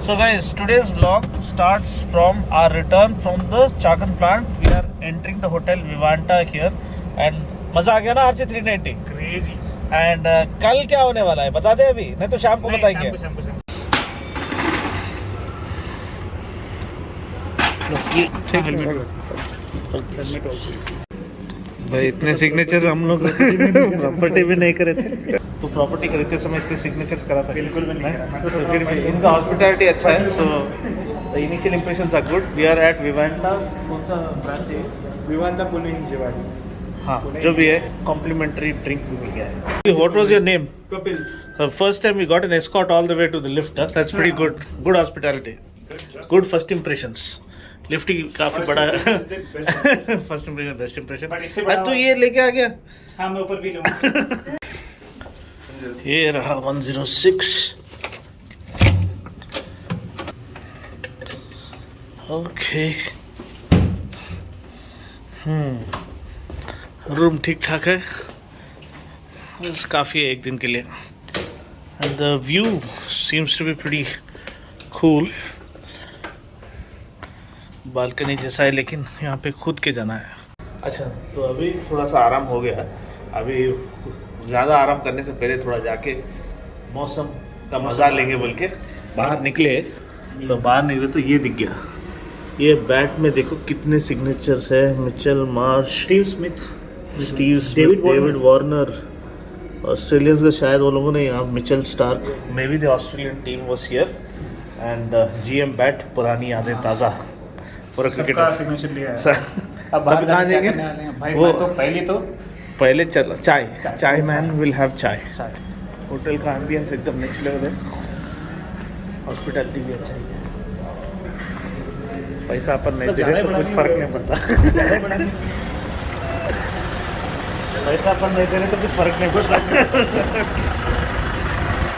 So guys, today's vlog starts from our return from the Chakan plant. We are entering the hotel Vivanta here and मजा आ गया ना RC390 crazy. And कल क्या होने वाला है बता दे अभी, नहीं तो शाम को बताएंगे। भाई इतने सिग्नेचर हम लोग प्रॉपर्टी भी नहीं करे थे, तो प्रॉपर्टी खरीदते समय इतने सिग्नेचर्स करा था बिल्कुल भी नहीं करा। तो फिर भी इनका हॉस्पिटैलिटी अच्छा है। So the initial impressions are good. We are at Vivanta. कौन सा ब्रांच है? विवांता पुणे हिंजेवाड़ी। हाँ, जो भी है कॉम्प्लीमेंट्री ड्रिंक भी मिल गया है। What was your name? Kapil. First time we got an escort all the way to the lift. That's very good. Good hospitality, good first impressions. Lift की काफी बड़ा फर्स्ट इंप्रेशन बेस्ट इंप्रेशन। तू ये लेके आ गया? हाँ, मैं ऊपर भी लूँगा। ये रहा 106। ओके, रूम ठीक ठाक है, बस काफ़ी है एक दिन के लिए। And the view seems to be pretty cool. Balcony जैसा है लेकिन यहाँ पे खुद के जाना है। अच्छा, तो अभी थोड़ा सा आराम हो गया है। अभी ज़्यादा आराम करने से पहले थोड़ा जाके मौसम का मज़ा लेंगे बोल के बाहर निकले। तो बाहर निकले तो ये दिख गया, ये बैट में देखो कितने सिग्नेचर्स है। Mitchell Marsh, Steve Smith, David Warner, Australians का शायद वो लोगों ने यहाँ। Mitchell Starc, may be the Australian team was here. And GM bat, पुरानी यादें ताज़ा फॉर क्रिकेटर। सिग्नेचर लिया है। अब कहाँ जाएंगे भाई? वो तो पहले चल चाय मैन विल हैव चाय। होटल का एम्बियंस एकदम नेक्स्ट लेवल है, हॉस्पिटैलिटी भी अच्छा ही है। पैसा अपन नहीं दे रहे तो कुछ फर्क नहीं पड़ता। पैसा अपन नहीं दे रहे तो कुछ फर्क नहीं पड़ता।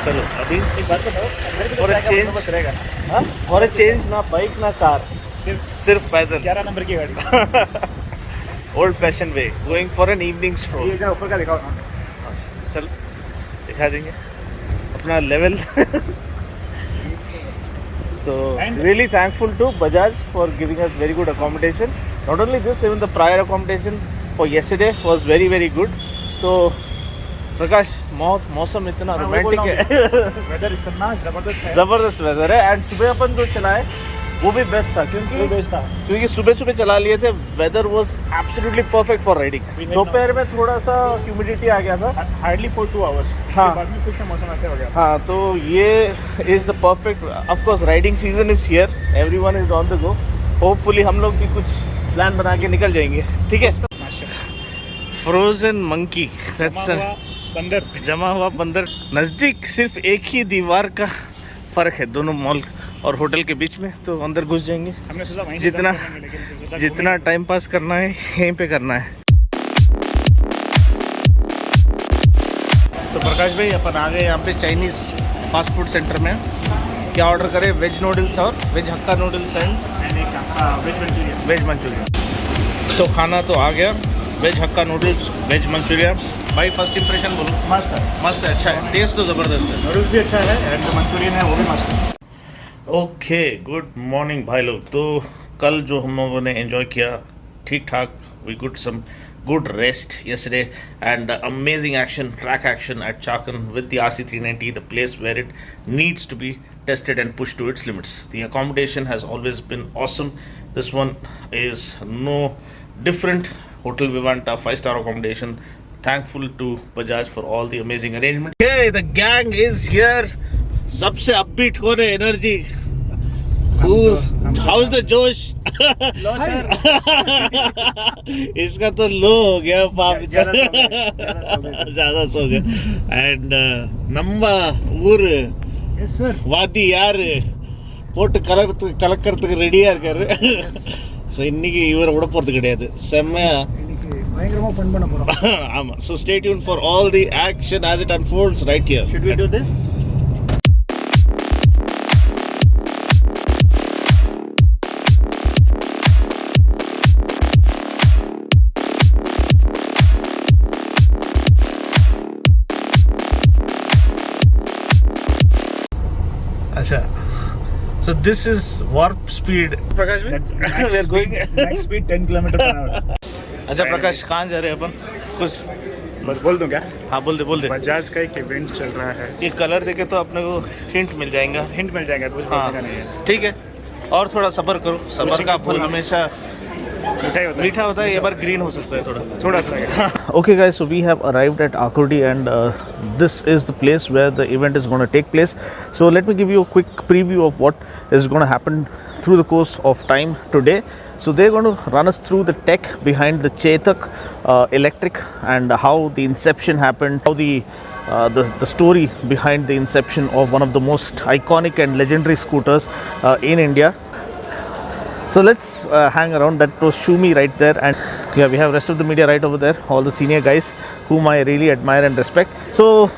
चलो अभी एक बात बताओ, फॉर अ चेंज ना बाइक ना कार, सिर्फ पैदल 11 नंबर की गाड़ी। Old fashion way, going for an evening stroll. ये ऊपर का दिखाओ ना। चलो दिखा देंगे अपना लेवल। तो really thankful to Bajaj for giving us very good accommodation. Not only this, even the prior accommodation for yesterday was very very good. तो प्रकाश, मौसम इतना रोमांटिक है, वेदर इतना जबरदस्त वेदर है। एंड सुबह अपन जो चलाए वो भी बेस्ट था, क्योंकि सुबह चला लिए थे। Weather was absolutely perfect for riding. दोपहर में थोड़ा सा ह्यूमिडिटी आ गया था, हार्डली फॉर 2 आवर्स। हाँ, बाद में फिर से मौसम ऐसे हो गया। हाँ, तो ये is the perfect. Of course riding season is here, everyone is on the go. Hopefully हम लोग भी कुछ प्लान बना के निकल जाएंगे, ठीक है। फ्रोजन मंकी, बंदर, जमा हुआ बंदर। नज़दीक सिर्फ एक ही दीवार का फ़र्क है दोनों मॉल और होटल के बीच में, तो अंदर घुस जाएंगे। हमने सोचा वहीं जितना टाइम पास करना है यहीं पे करना है। तो प्रकाश भाई, अपन आ गए यहाँ पे चाइनीज़ फास्ट फूड सेंटर में। क्या ऑर्डर करें? वेज नूडल्स और veg hakka noodles and veg manchurian. तो खाना तो आ गया, veg hakka noodles, veg manchurian. भाई फर्स्ट इंप्रेशन बोलो। मस्त है, अच्छा है, टेस्ट तो ज़बरदस्त है। नूडल्स भी अच्छा है एंड मंचूरियन है वो भी मस्त है। ओके, गुड मॉर्निंग भाई लोग। तो कल जो हम लोगों ने एंजॉय किया ठीक ठाक, we got some good rest yesterday and amazing action, track action at Chakan with the RC390, the place where it needs to be tested and pushed to its limits. The accommodation has always been awesome. This one is no different. Hotel Vivanta, 5-star accommodation. Thankful to Bajaj for all the amazing arrangement. Hey, the gang is here. सबसे upbeat कौन है? Energy. How's the जोश? लो sir. इसका तो लो हो गया, पाप ज़्यादा सो गया। एंड नंबर ऊर सर वादी यार पोट ಕಲಕರ್ತಕ್ಕೆ ರೆಡಿ ಯಾರು ಸೊ இன்னைக்கு இவர் விட போகிறது கிடையாது, செம்மையா பயங்கரமா ஃபன் பண்ண போறோம். ஆமா, so stay tuned for all the action as it unfolds right here. Should we do this? अच्छा, So this is warp speed. Prakash, we are going. Max speed 10 km per hour. अच्छा प्रकाश, कहाँ जा रहे हैं अपन? कुछ बस बोल दूं क्या? हाँ बोल दे. बजाज का एक इवेंट चल रहा है. ये कलर देखे तो अपने को हिंट मिल जाएगा. हिंट मिल जाएगा, कुछ हाँ बोलने का नहीं है. ठीक है, और थोड़ा सब्र करो. सब्र का फल हमेशा मीठा होता है. ये बार ग्रीन हो सकता है थोड़ा सा. Okay guys, so we have arrived at Akurdi and this is the place where the event is going to take place. So let me give you a quick preview of what is going to happen through the course of time today. So they're going to run us through the tech behind the Chetak electric and how the inception happened, how the story behind the inception of one of the most iconic and legendary scooters in India. So let's hang around. That was Shumi right there, and yeah, we have rest of the media right over there, all the senior guys whom I really admire and respect. So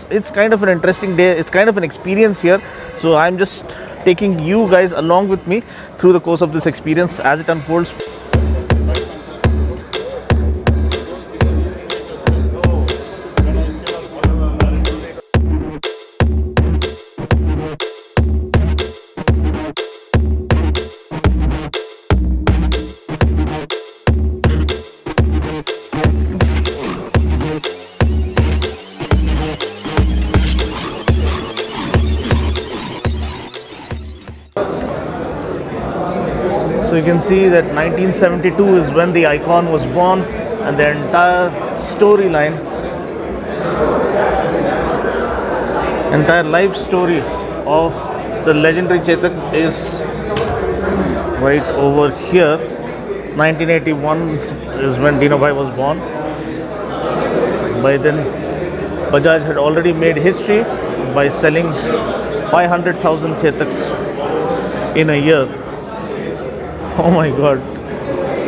it's kind of an interesting day. It's kind of an experience here. So I'm just taking you guys along with me through the course of this experience as it unfolds. So you can see that 1972 is when the icon was born, and the entire storyline, entire life story of the legendary Chetak is right over here. 1981 is when Dino Bhai was born. By then, Bajaj had already made history by selling 500,000 Chetaks in a year. Oh my god,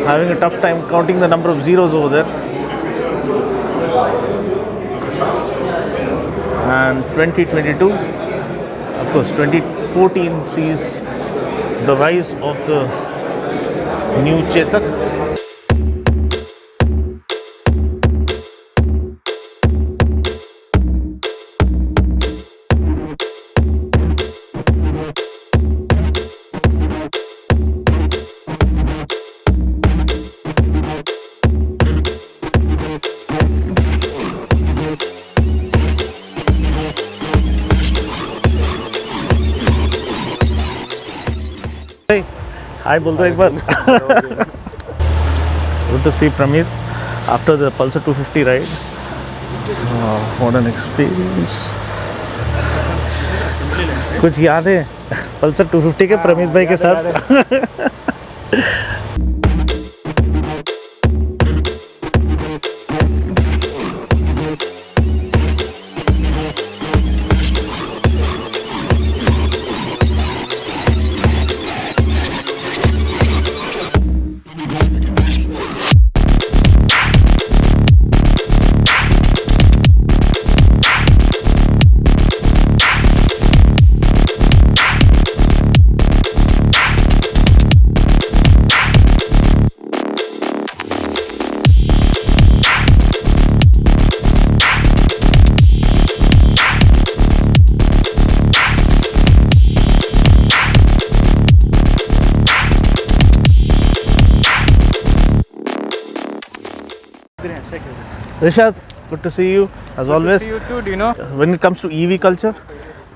having a tough time counting the number of zeros over there. And 2022, of course 2014 sees the rise of the new Chetak. Hi, बोल दो एक बार. Good to see Pramit after the Pulsar 250 ride. What an experience. कुछ याद है Pulsar 250 के प्रमित भाई के साथ? Rishad, good to see you as always. See you too, Dino. When it comes to EV culture,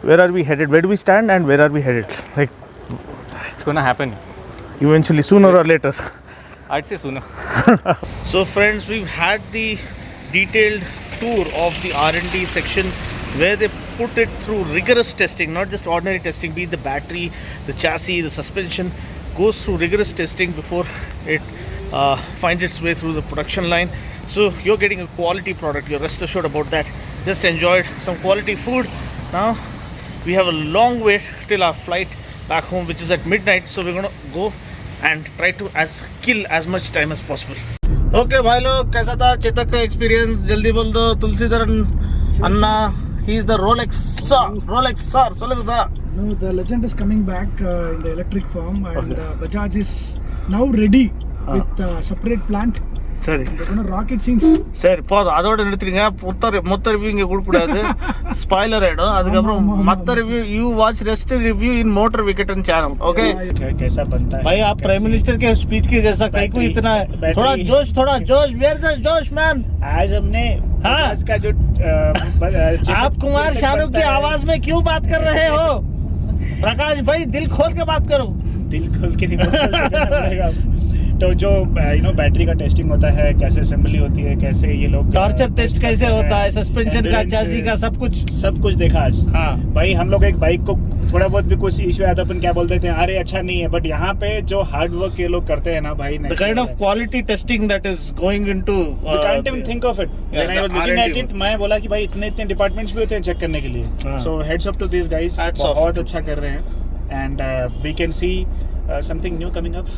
where are we headed? Where do we stand and where are we headed? Like, It's gonna happen. eventually, sooner or later. I'd say sooner. So friends, we've had the detailed tour of the R&D section where they put it through rigorous testing, not just ordinary testing, be it the battery, the chassis, the suspension, goes through rigorous testing before it finds its way through the production line. So you're getting a quality product, you're rest assured about that. Just enjoyed some quality food. Now we have a long way till our flight back home, which is at midnight, so we're gonna go and try to kill as much time as possible. Okay भाई लोग, कैसा था चेतक का experience? जल्दी बोल दो. तुलसीधरन अन्ना, he is the Rolex star. Solid sir. No, the legend is coming back in the electric form, and Bajaj is now ready with separate plant. சரி They're gonna rocket scenes. சரி போதும், அதோட நிறுத்துறீங்க. மொத்த ரிவ்யூ இங்கே கொடுக்கூடாது, spoiler ஆகிடும். அதுக்கப்புறம் மற்ற review you watch rest review in motor Vikatan channel. Okay कैसा बनता है भाई, आप प्राइम मिनिस्टर के स्पीच के जैसा कहीं को इतना थोड़ा जोश वेयर द जोश मैन. आज हमने हाँ? आज का जो आप कुमार शाहरुख की आवाज में क्यों बात कर रहे हो? प्रकाश भाई, दिल खोल के बात करो. दिल खोल के नहीं बोलना पड़ेगा. तो जो बैटरी का टेस्टिंग होता है, कैसे असेंबली होती है, कैसे ये लोग टॉर्चर टेस्ट कैसे होता है, सस्पेंशन का, चैसी का, सब कुछ देखा आज. हाँ भाई, हम लोग एक बाइक को थोड़ा बहुत भी कुछ इश्यू आया तो अपन क्या बोल देते हैं, अरे अच्छा नहीं है. बट यहाँ पे जो हार्ड वर्क ये लोग करते हैं ना भाई, the kind of quality testing that is going into you can't even think of it. When I was looking at it, मैं बोला कि भाई इतने डिपार्टमेंट्स भी होते हैं चेक करने के लिए. So heads up to these guys, बहुत अच्छा कर रहे हैं. And we can see something new coming up.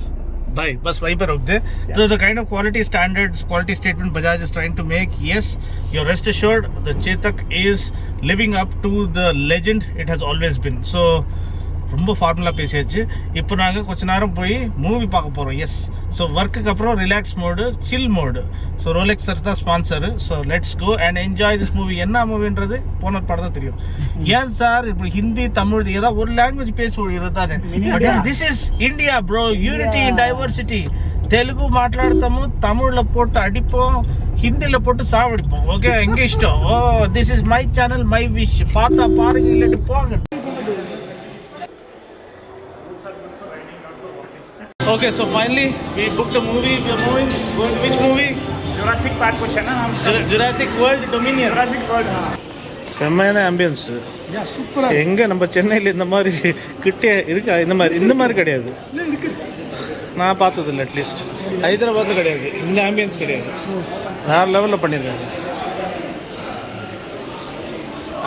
भाई बस वहीं पे रोक दे. So the kind of quality standards, quality statement Bajaj is trying to make, yes, you're rest assured the Chetak is living up to the legend it has always been. So ரொம்ப formula பேசியாச்சு. இப்போ நாங்கள் கொஞ்ச நேரம் போய் movie பார்க்க போகிறோம். S, so ஒர்க்குக்கு அப்புறம் relax mode, chill mode. So Rolex sir தான் sponsor. So let's go and enjoy this movie. என்ன மூவின்றது போன படம் தான் தெரியும். ஏன் சார் இப்படி ஹிந்தி, தமிழ் ஏதாவது ஒரு லாங்குவேஜ் பேசுவது தானே? This is India bro, unity in diversity. Telugu మాట్లాడతాము, తమిళ్లో పోட்டு అడిపోం, హిందీలో పోட்டு సావడిపోం. ఓకే, ఎంగే ఇష్టం. Oh, this is my channel, my wish. పాత పారుங்க ఇల్లటి పోంగ. Okay, so finally we booked a movie. We are moving. Going to which movie? Jurassic Park कुछ है ना नाम उसका? Jurassic World Dominion. Jurassic World. செம்மையான ஆம்பியன்ஸ். Yeah, super. எங்க நம்ம சென்னையில் இந்த மாதிரி கிட்டே இருக்கா? இந்த மாதிரி கிடையாது. நான் பார்த்தது இல்லை. அட்லீஸ்ட் ஹைதராபாத்தில் கிடையாது, இந்த ஆம்பியன்ஸ் கிடையாது. வேறு லெவலில் பண்ணியிருக்காங்க.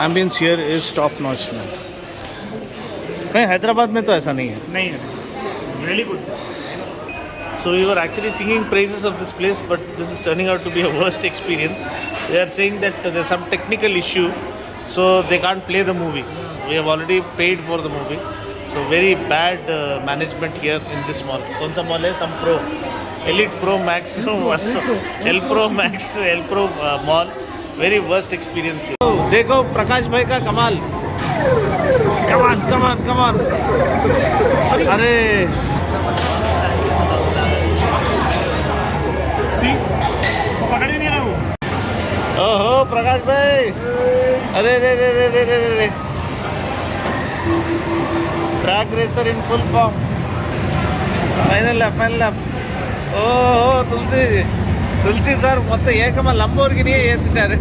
Ambience here is top notch man. Hyderabad में तो ऐसा नहीं है. नहीं है. Really good. So we were actually singing praises of this place, but this is turning out to be a worst experience. They are saying that there's some technical issue, so they can't play the movie. We have already paid for the movie. So very bad management here in this mall. कौन सा mall है? Some Pro, Elite Pro Max, L Pro Max, L Pro mall. Very worst experience. Oh, देखो प्रकाश भाई का कमाल. Come on. अरे पकड़ ही नहीं रहा वो. ओहो प्रकाश भाई, अरे रे track racer in full form. Final lap. ओहो तुलसी सर మొత్తం ఏకమా లంబోర్గిని ఏత్తారు.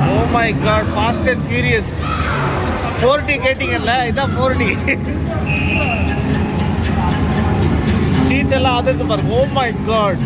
Oh my god, fast and furious. 40 ಗೇಟಿಂಗ್ ಅಲ್ಲ, ಇದ 40. ಸೀಟ್ ಎಲ್ಲ ಆದದ್ದು ಬರ್. Oh my god.